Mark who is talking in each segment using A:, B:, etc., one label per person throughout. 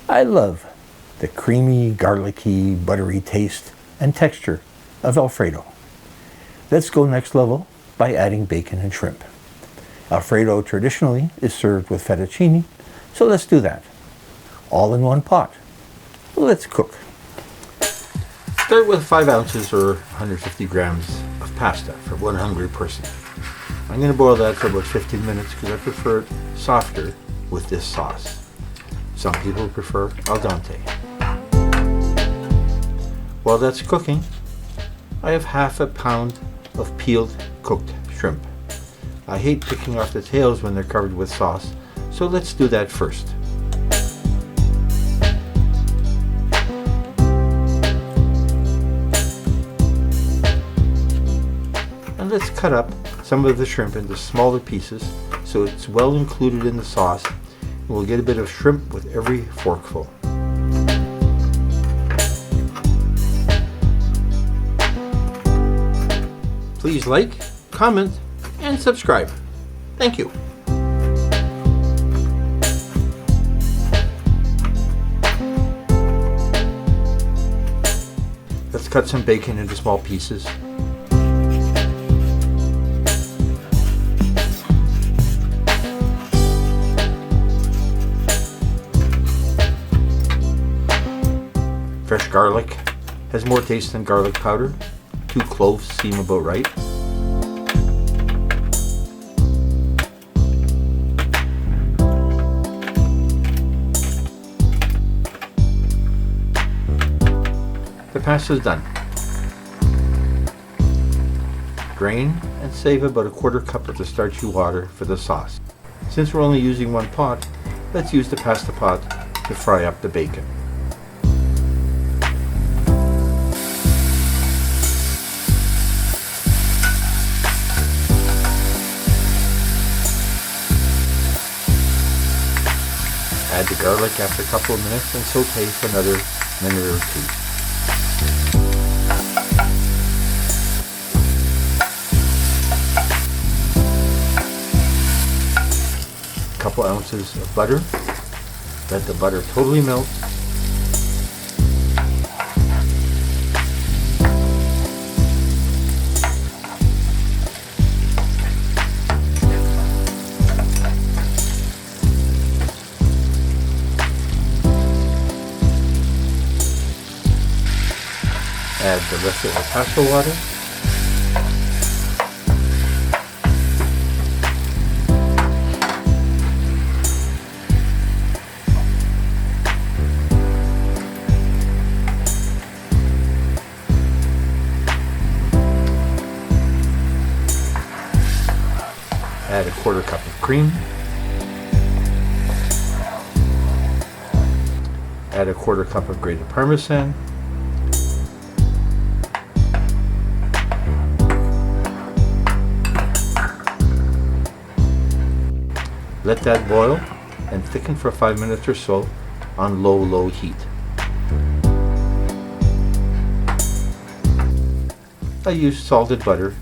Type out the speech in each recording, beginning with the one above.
A: I love the creamy, garlicky, buttery taste and texture of Alfredo. Let's go next level by adding bacon and shrimp. Alfredo traditionally is served with fettuccine, so let's do that. All in one pot. Let's cook. Start with 5 ounces or 150 grams of pasta for one hungry person. I'm going to boil that for about 15 minutes because I prefer it softer with this sauce. Some people prefer al dente. While that's cooking, I have half a pound of peeled cooked shrimp. I hate picking off the tails when they're covered with sauce, so let's do that first. And let's cut up some of the shrimp into smaller pieces so it's well included in the sauce, and we'll get a bit of shrimp with every forkful. Please like, comment, and subscribe. Thank you. Let's cut some bacon into small pieces. Fresh garlic has more taste than garlic powder. 2 cloves seem about right. The pasta is done. Drain and save about a 1/4 cup of the starchy water for the sauce. Since we're only using one pot, let's use the pasta pot to fry up the bacon. Add the garlic after a couple of minutes and saute for another minute or 2. A couple ounces of butter. Let the butter totally melt. Add the rest of the pasta water. Add a 1/4 cup of cream. Add a 1/4 cup of grated Parmesan. Let that boil and thicken for 5 minutes or so on low heat. I use salted butter,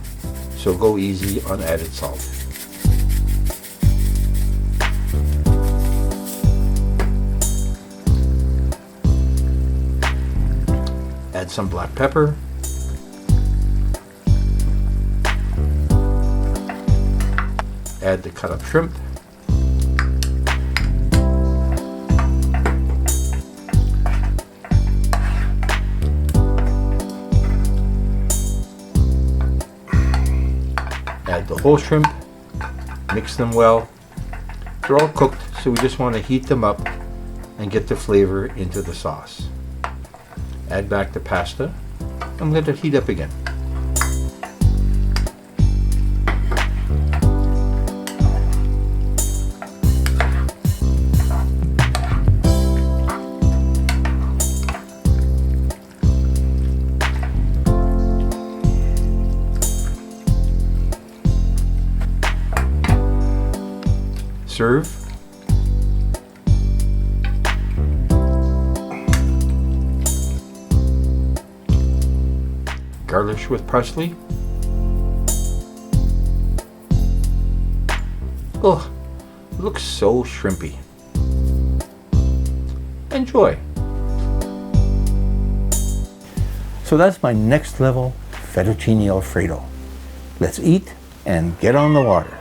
A: so go easy on added salt. Add some black pepper. Add the cut up shrimp. Add the whole shrimp, mix them well. They're all cooked, so we just want to heat them up and get the flavor into the sauce. Add back the pasta and let it heat up again. Serve. Garnish with parsley. Oh, it looks so shrimpy. Enjoy! So that's my next level fettuccine Alfredo. Let's eat and get on the water.